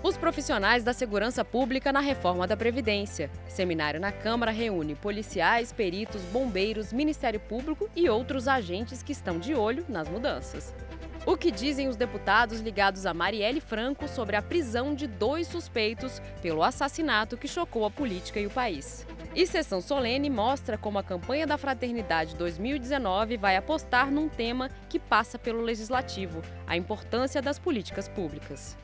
Os profissionais da segurança pública na reforma da Previdência. Seminário na Câmara reúne policiais, peritos, bombeiros, Ministério Público e outros agentes que estão de olho nas mudanças. O que dizem os deputados ligados a Marielle Franco sobre a prisão de 2 suspeitos pelo assassinato que chocou a política e o país? E sessão solene mostra como a campanha da Fraternidade 2019 vai apostar num tema que passa pelo Legislativo: a importância das políticas públicas.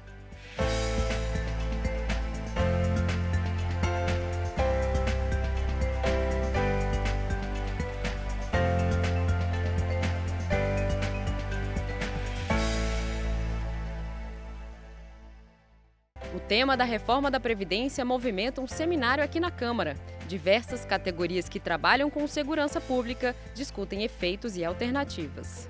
O tema da reforma da Previdência movimenta um seminário aqui na Câmara. Diversas categorias que trabalham com segurança pública discutem efeitos e alternativas.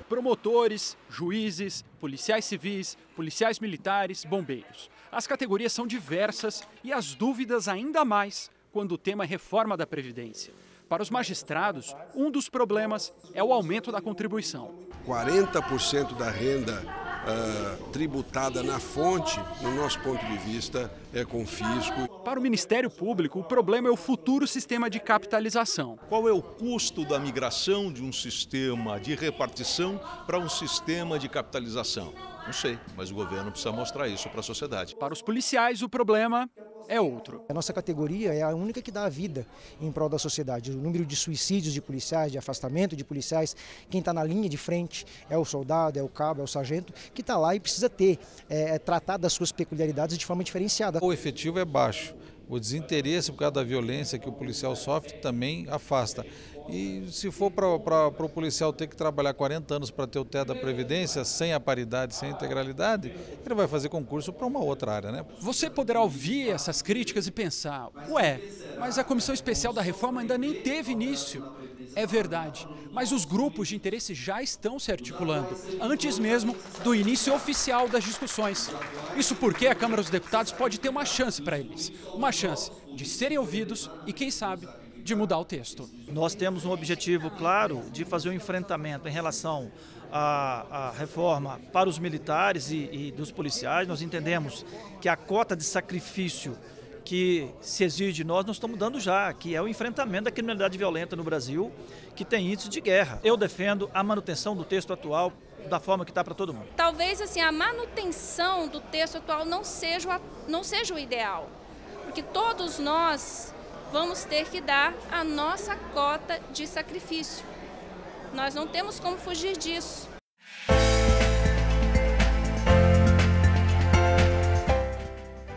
Promotores, juízes, policiais civis, policiais militares, bombeiros. As categorias são diversas e as dúvidas ainda mais quando o tema é reforma da Previdência. Para os magistrados, um dos problemas é o aumento da contribuição. 40% da renda tributada na fonte, no nosso ponto de vista, é com fisco. Para o Ministério Público, o problema é o futuro sistema de capitalização. Qual é o custo da migração de um sistema de repartição para um sistema de capitalização? Não sei, mas o governo precisa mostrar isso para a sociedade. Para os policiais, o problema é outro. A nossa categoria é a única que dá a vida em prol da sociedade. O número de suicídios de policiais, de afastamento de policiais, quem está na linha de frente é o soldado, é o cabo, é o sargento, que está lá e precisa tratar das suas peculiaridades de forma diferenciada. O efetivo é baixo. O desinteresse por causa da violência que o policial sofre também afasta. E se for para o policial ter que trabalhar 40 anos para ter o teto da Previdência, sem a paridade, sem a integralidade, ele vai fazer concurso para uma outra área, né? Você poderá ouvir essas críticas e pensar: ué, mas a Comissão Especial da Reforma ainda nem teve início. É verdade, mas os grupos de interesse já estão se articulando, antes mesmo do início oficial das discussões. Isso porque a Câmara dos Deputados pode ter uma chance para eles, uma chance de serem ouvidos e, quem sabe, de mudar o texto. Nós temos um objetivo claro de fazer um enfrentamento em relação à reforma para os militares e dos policiais. Nós entendemos que a cota de sacrifício que se exige de nós estamos dando já, que é o enfrentamento da criminalidade violenta no Brasil, que tem índice de guerra. Eu defendo a manutenção do texto atual da forma que está para todo mundo. Talvez assim, a manutenção do texto atual não seja o ideal, porque todos nós vamos ter que dar a nossa cota de sacrifício. Nós não temos como fugir disso.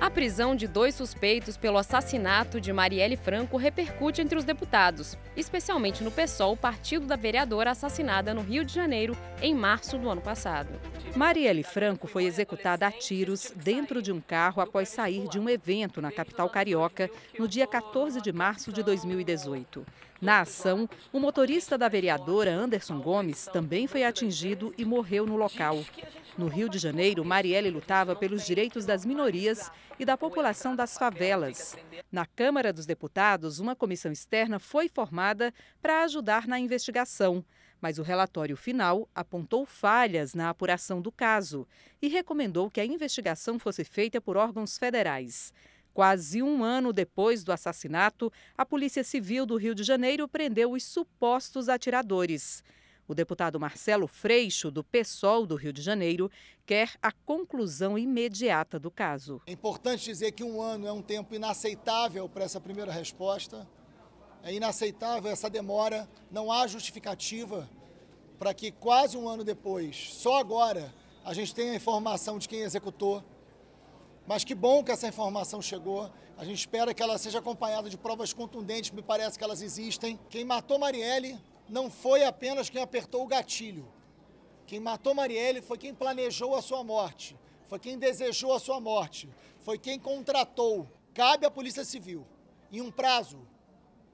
A prisão de 2 suspeitos pelo assassinato de Marielle Franco repercute entre os deputados, especialmente no PSOL, partido da vereadora assassinada no Rio de Janeiro em março do ano passado. Marielle Franco foi executada a tiros dentro de um carro após sair de um evento na capital carioca no dia 14 de março de 2018. Na ação, o motorista da vereadora, Anderson Gomes, também foi atingido e morreu no local. No Rio de Janeiro, Marielle lutava pelos direitos das minorias e da população das favelas. Na Câmara dos Deputados, uma comissão externa foi formada para ajudar na investigação, mas o relatório final apontou falhas na apuração do caso e recomendou que a investigação fosse feita por órgãos federais. Quase um ano depois do assassinato, a Polícia Civil do Rio de Janeiro prendeu os supostos atiradores. O deputado Marcelo Freixo, do PSOL do Rio de Janeiro, quer a conclusão imediata do caso. É importante dizer que um ano é um tempo inaceitável para essa primeira resposta. É inaceitável essa demora, não há justificativa para que quase um ano depois, só agora, a gente tenha a informação de quem executou. Mas que bom que essa informação chegou. A gente espera que ela seja acompanhada de provas contundentes, me parece que elas existem. Quem matou Marielle não foi apenas quem apertou o gatilho. Quem matou Marielle foi quem planejou a sua morte, foi quem desejou a sua morte, foi quem contratou. Cabe à Polícia Civil, em um prazo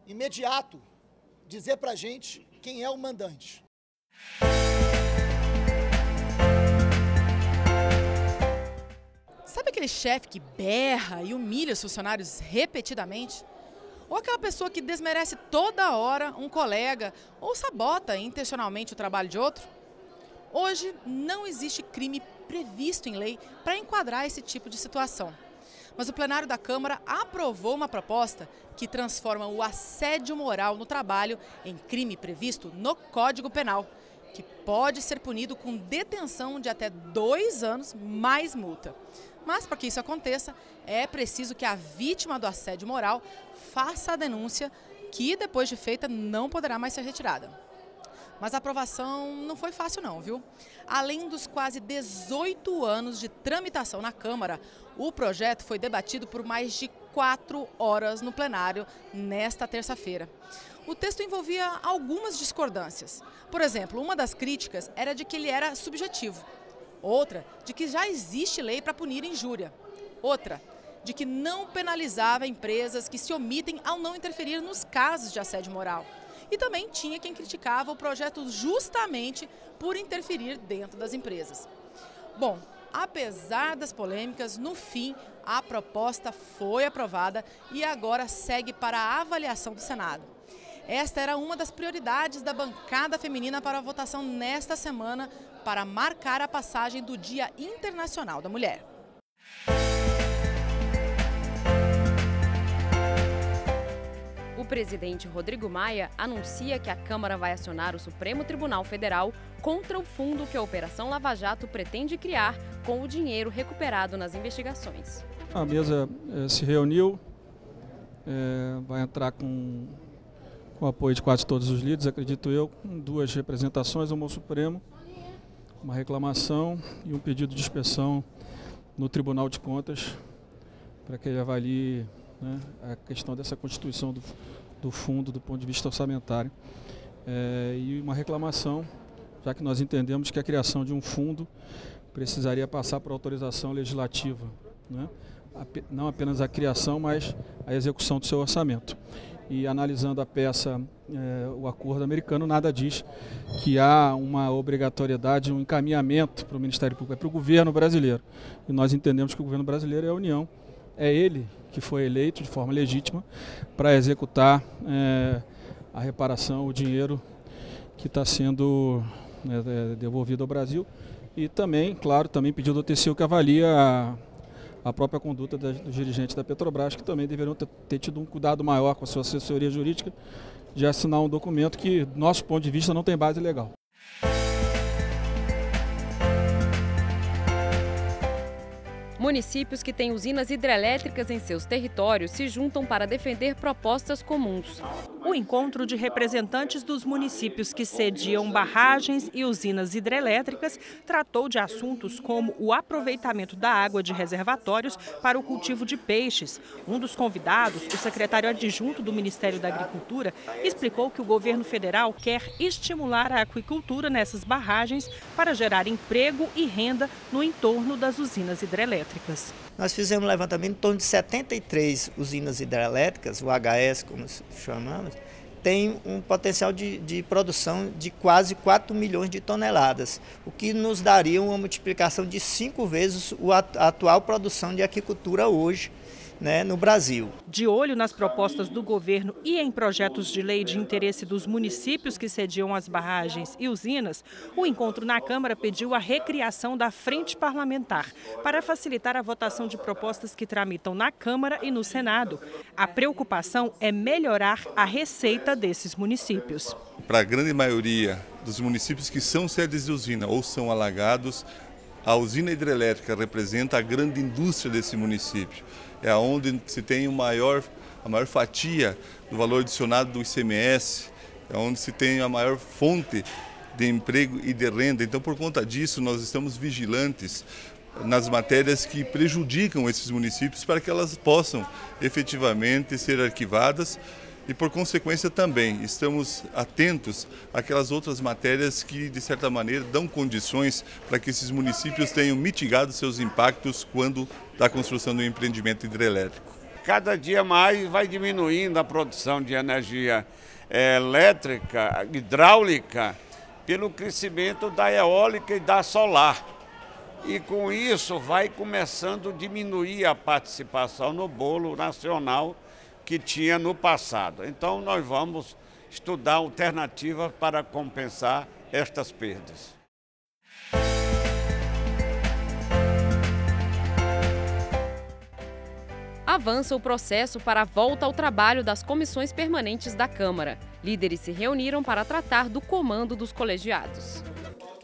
imediato, dizer pra gente quem é o mandante. Sabe aquele chefe que berra e humilha os funcionários repetidamente? Ou aquela pessoa que desmerece toda hora um colega ou sabota intencionalmente o trabalho de outro? Hoje não existe crime previsto em lei para enquadrar esse tipo de situação. Mas o plenário da Câmara aprovou uma proposta que transforma o assédio moral no trabalho em crime previsto no Código Penal, que pode ser punido com detenção de até 2 anos mais multa. Mas para que isso aconteça, é preciso que a vítima do assédio moral faça a denúncia, que depois de feita não poderá mais ser retirada. Mas a aprovação não foi fácil não, viu? Além dos quase 18 anos de tramitação na Câmara, o projeto foi debatido por mais de 4 horas no plenário nesta terça-feira. O texto envolvia algumas discordâncias. Por exemplo, uma das críticas era de que ele era subjetivo. Outra, de que já existe lei para punir injúria. Outra, de que não penalizava empresas que se omitem ao não interferir nos casos de assédio moral. E também tinha quem criticava o projeto justamente por interferir dentro das empresas. Bom, apesar das polêmicas, no fim, a proposta foi aprovada e agora segue para a avaliação do Senado. Esta era uma das prioridades da bancada feminina para a votação nesta semana, para marcar a passagem do Dia Internacional da Mulher. O presidente Rodrigo Maia anuncia que a Câmara vai acionar o Supremo Tribunal Federal contra o fundo que a Operação Lava Jato pretende criar com o dinheiro recuperado nas investigações. A mesa se reuniu, vai entrar com o apoio de quase todos os líderes, acredito eu, com 2 representações, uma ao Supremo, uma reclamação e um pedido de inspeção no Tribunal de Contas, para que ele avalie, né, a questão dessa constituição do fundo do ponto de vista orçamentário. E uma reclamação, já que nós entendemos que a criação de um fundo precisaria passar por autorização legislativa, né? Não apenas a criação, mas a execução do seu orçamento. E analisando a peça, o acordo americano, nada diz que há uma obrigatoriedade, um encaminhamento para o Ministério Público, é para o governo brasileiro. E nós entendemos que o governo brasileiro é a União, é ele que foi eleito de forma legítima para executar a reparação, o dinheiro que está sendo devolvido ao Brasil. E também, claro, também pediu do TCU que avalia a própria conduta dos dirigentes da Petrobras, que também deveriam ter tido um cuidado maior com a sua assessoria jurídica de assinar um documento que, do nosso ponto de vista, não tem base legal. Municípios que têm usinas hidrelétricas em seus territórios se juntam para defender propostas comuns. O encontro de representantes dos municípios que sediam barragens e usinas hidrelétricas tratou de assuntos como o aproveitamento da água de reservatórios para o cultivo de peixes. Um dos convidados, o secretário adjunto do Ministério da Agricultura, explicou que o governo federal quer estimular a aquicultura nessas barragens para gerar emprego e renda no entorno das usinas hidrelétricas. Nós fizemos um levantamento em torno de 73 usinas hidrelétricas, o HS, como chamamos, tem um potencial de produção de quase 4 milhões de toneladas, o que nos daria uma multiplicação de 5 vezes a atual produção de aquicultura hoje, né, no Brasil. De olho nas propostas do governo e em projetos de lei de interesse dos municípios que sediam as barragens e usinas, o encontro na Câmara pediu a recriação da Frente Parlamentar para facilitar a votação de propostas que tramitam na Câmara e no Senado. A preocupação é melhorar a receita desses municípios. Para a grande maioria dos municípios que são sedes de usina ou são alagados, a usina hidrelétrica representa a grande indústria desse município. É onde se tem a maior fatia do valor adicionado do ICMS, é onde se tem a maior fonte de emprego e de renda. Então, por conta disso, nós estamos vigilantes nas matérias que prejudicam esses municípios para que elas possam efetivamente ser arquivadas. E, por consequência, também estamos atentos àquelas outras matérias que, de certa maneira, dão condições para que esses municípios tenham mitigado seus impactos quando da construção do empreendimento hidrelétrico. Cada dia mais vai diminuindo a produção de energia elétrica, hidráulica, pelo crescimento da eólica e da solar. E, com isso, vai começando a diminuir a participação no bolo nacional que tinha no passado. Então, nós vamos estudar alternativas para compensar estas perdas. Avança o processo para a volta ao trabalho das comissões permanentes da Câmara. Líderes se reuniram para tratar do comando dos colegiados.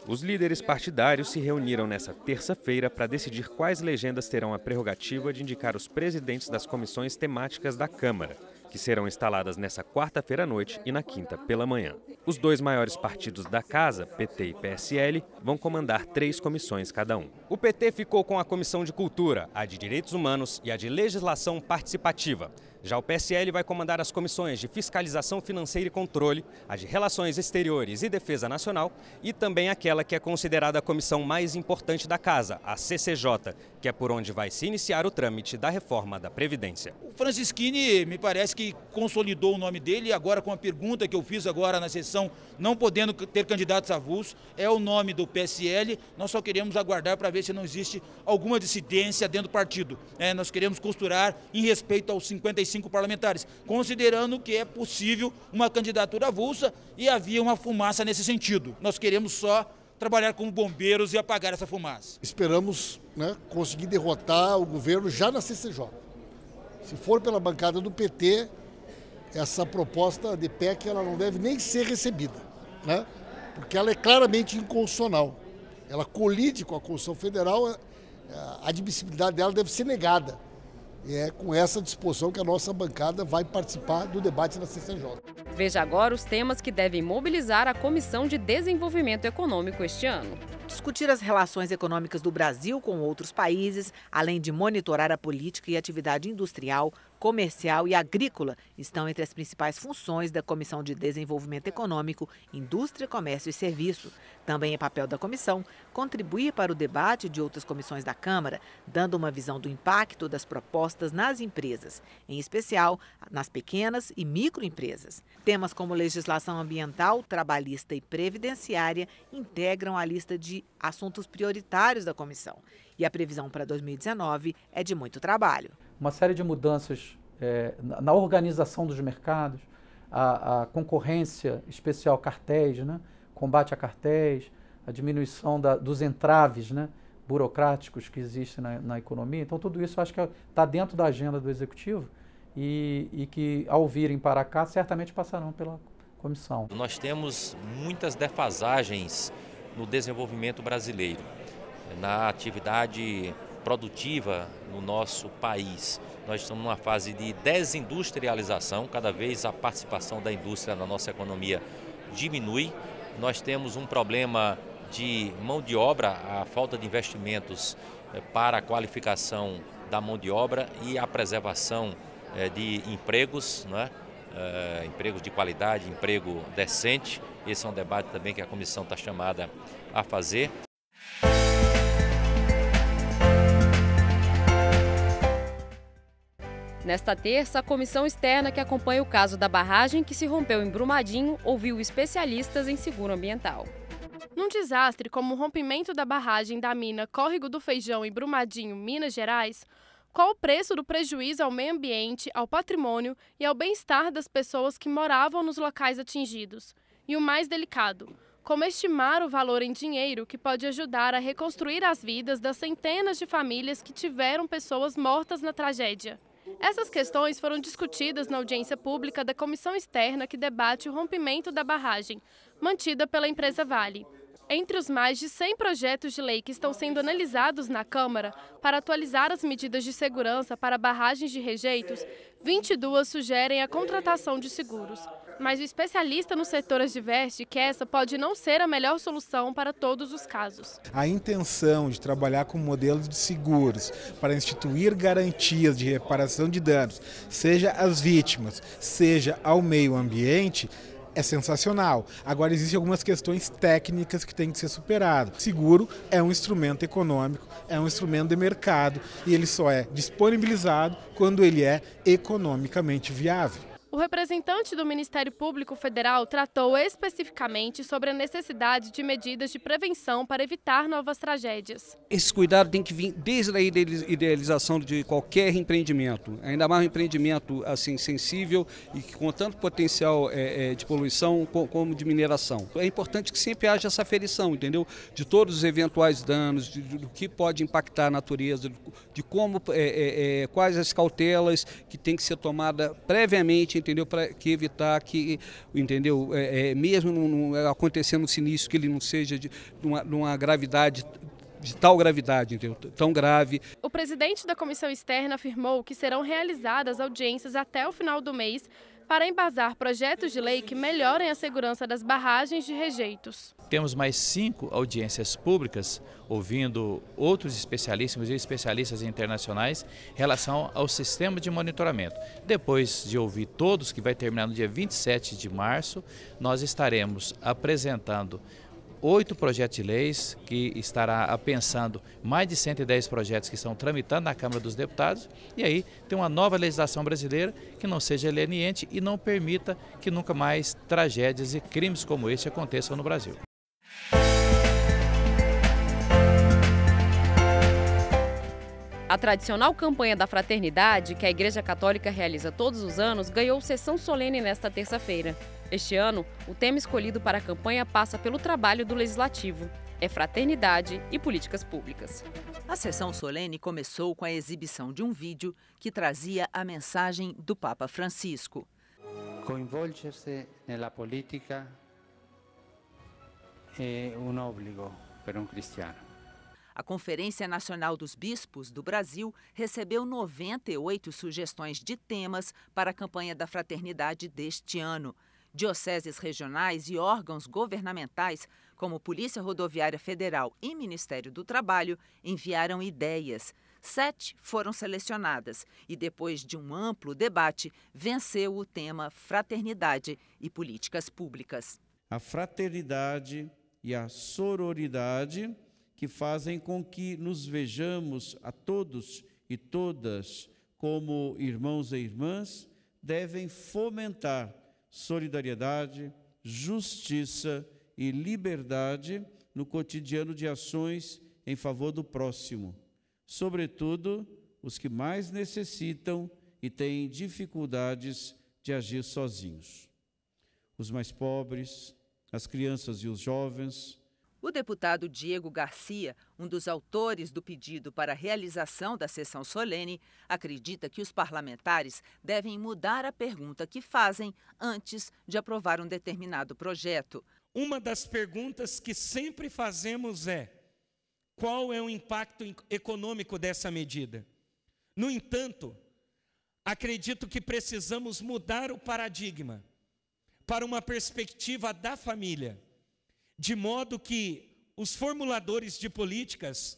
Os líderes partidários se reuniram nesta terça-feira para decidir quais legendas terão a prerrogativa de indicar os presidentes das comissões temáticas da Câmara, que serão instaladas nesta quarta-feira à noite e na quinta pela manhã. Os dois maiores partidos da casa, PT e PSL, vão comandar 3 comissões cada um. O PT ficou com a Comissão de Cultura, a de Direitos Humanos e a de Legislação Participativa. Já o PSL vai comandar as comissões de Fiscalização Financeira e Controle, a de Relações Exteriores e Defesa Nacional e também aquela que é considerada a comissão mais importante da casa, a CCJ, que é por onde vai se iniciar o trâmite da reforma da Previdência. O Francisquini me parece que consolidou o nome dele e agora com a pergunta que eu fiz agora na sessão, não podendo ter candidatos avulsos, é o nome do PSL. Nós só queremos aguardar para ver se não existe alguma dissidência dentro do partido. Nós queremos costurar em respeito aos 55 parlamentares, considerando que é possível uma candidatura avulsa e havia uma fumaça nesse sentido. Nós queremos só trabalhar como bombeiros e apagar essa fumaça. Esperamos conseguir derrotar o governo já na CCJ. Se for pela bancada do PT, essa proposta de PEC ela não deve nem ser recebida, porque ela é claramente inconstitucional. Ela colide com a Constituição Federal, a admissibilidade dela deve ser negada. E é com essa disposição que a nossa bancada vai participar do debate na CCJ. Veja agora os temas que devem mobilizar a Comissão de Desenvolvimento Econômico este ano. Discutir as relações econômicas do Brasil com outros países, além de monitorar a política e atividade industrial, comercial e agrícola, estão entre as principais funções da Comissão de Desenvolvimento Econômico, Indústria, Comércio e Serviço. Também é papel da comissão contribuir para o debate de outras comissões da Câmara, dando uma visão do impacto das propostas nas empresas, em especial nas pequenas e microempresas. Temas como legislação ambiental, trabalhista e previdenciária integram a lista de assuntos prioritários da comissão. E a previsão para 2019 é de muito trabalho. Uma série de mudanças na organização dos mercados, a concorrência, especial cartéis, combate a cartéis, a diminuição dos entraves burocráticos que existem na economia. Então, tudo isso eu acho que está dentro da agenda do Executivo e que, ao virem para cá, certamente passarão pela comissão. Nós temos muitas defasagens no desenvolvimento brasileiro, na atividade produtiva no nosso país. Nós estamos numa fase de desindustrialização, cada vez a participação da indústria na nossa economia diminui. Nós temos um problema de mão de obra, a falta de investimentos para a qualificação da mão de obra e a preservação de empregos, empregos de qualidade, emprego decente. Esse é um debate também que a comissão está chamada a fazer. Nesta terça, a comissão externa que acompanha o caso da barragem que se rompeu em Brumadinho ouviu especialistas em seguro ambiental. Num desastre como o rompimento da barragem da mina Córrego do Feijão em Brumadinho, Minas Gerais, qual o preço do prejuízo ao meio ambiente, ao patrimônio e ao bem-estar das pessoas que moravam nos locais atingidos? E o mais delicado, como estimar o valor em dinheiro que pode ajudar a reconstruir as vidas das centenas de famílias que tiveram pessoas mortas na tragédia? Essas questões foram discutidas na audiência pública da comissão externa que debate o rompimento da barragem, mantida pela empresa Vale. Entre os mais de 100 projetos de lei que estão sendo analisados na Câmara para atualizar as medidas de segurança para barragens de rejeitos, 22 sugerem a contratação de seguros. Mas o especialista no setor adverte que essa pode não ser a melhor solução para todos os casos. A intenção de trabalhar com modelos de seguros para instituir garantias de reparação de danos, seja às vítimas, seja ao meio ambiente, é sensacional. Agora, existem algumas questões técnicas que têm que ser superadas. Seguro é um instrumento econômico, é um instrumento de mercado e ele só é disponibilizado quando ele é economicamente viável. O representante do Ministério Público Federal tratou especificamente sobre a necessidade de medidas de prevenção para evitar novas tragédias. Esse cuidado tem que vir desde a idealização de qualquer empreendimento, ainda mais um empreendimento assim, sensível e com tanto potencial de poluição como de mineração. É importante que sempre haja essa aferição, entendeu? De todos os eventuais danos, do que pode impactar a natureza, de como, quais as cautelas que tem que ser tomada previamente, entendeu, para que evitar que, entendeu, mesmo acontecendo um sinistro, que ele não seja de uma gravidade, de tal gravidade, entendeu, tão grave. O presidente da comissão externa afirmou que serão realizadas audiências até o final do mês para embasar projetos de lei que melhorem a segurança das barragens de rejeitos. Temos mais 5 audiências públicas, ouvindo outros especialistas, inclusive especialistas internacionais, em relação ao sistema de monitoramento. Depois de ouvir todos, que vai terminar no dia 27 de março, nós estaremos apresentando 8 projetos de leis, que estará apensando mais de 110 projetos que estão tramitando na Câmara dos Deputados, e aí tem uma nova legislação brasileira que não seja leniente e não permita que nunca mais tragédias e crimes como este aconteçam no Brasil. A tradicional campanha da fraternidade, que a Igreja Católica realiza todos os anos, ganhou sessão solene nesta terça-feira. Este ano, o tema escolhido para a campanha passa pelo trabalho do Legislativo. É fraternidade e políticas públicas. A sessão solene começou com a exibição de um vídeo que trazia a mensagem do Papa Francisco. Coinvolgersi nella politica é um obbligo para um cristiano. A Conferência Nacional dos Bispos do Brasil recebeu 98 sugestões de temas para a campanha da fraternidade deste ano. Dioceses regionais e órgãos governamentais, como Polícia Rodoviária Federal e Ministério do Trabalho, enviaram ideias. 7 foram selecionadas e, depois de um amplo debate, venceu o tema Fraternidade e Políticas Públicas. A fraternidade e a sororidade que fazem com que nos vejamos a todos e todas como irmãos e irmãs, devem fomentar solidariedade, justiça e liberdade no cotidiano de ações em favor do próximo, sobretudo os que mais necessitam e têm dificuldades de agir sozinhos. Os mais pobres, as crianças e os jovens. O deputado Diego Garcia, um dos autores do pedido para a realização da sessão solene, acredita que os parlamentares devem mudar a pergunta que fazem antes de aprovar um determinado projeto. Uma das perguntas que sempre fazemos é: qual é o impacto econômico dessa medida? No entanto, acredito que precisamos mudar o paradigma para uma perspectiva da família, de modo que os formuladores de políticas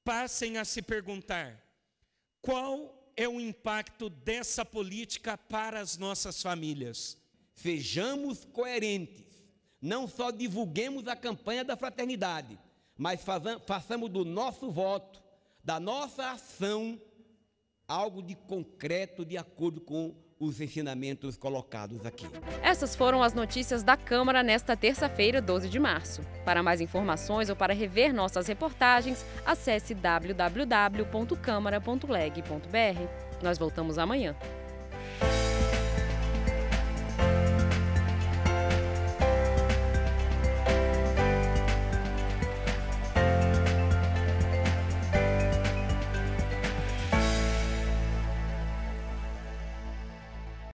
passem a se perguntar: qual é o impacto dessa política para as nossas famílias? Sejamos coerentes, não só divulguemos a campanha da fraternidade, mas façamos do nosso voto, da nossa ação, algo de concreto de acordo com os ensinamentos colocados aqui. Essas foram as notícias da Câmara nesta terça-feira, 12 de março. Para mais informações ou para rever nossas reportagens, acesse www.câmara.leg.br. Nós voltamos amanhã.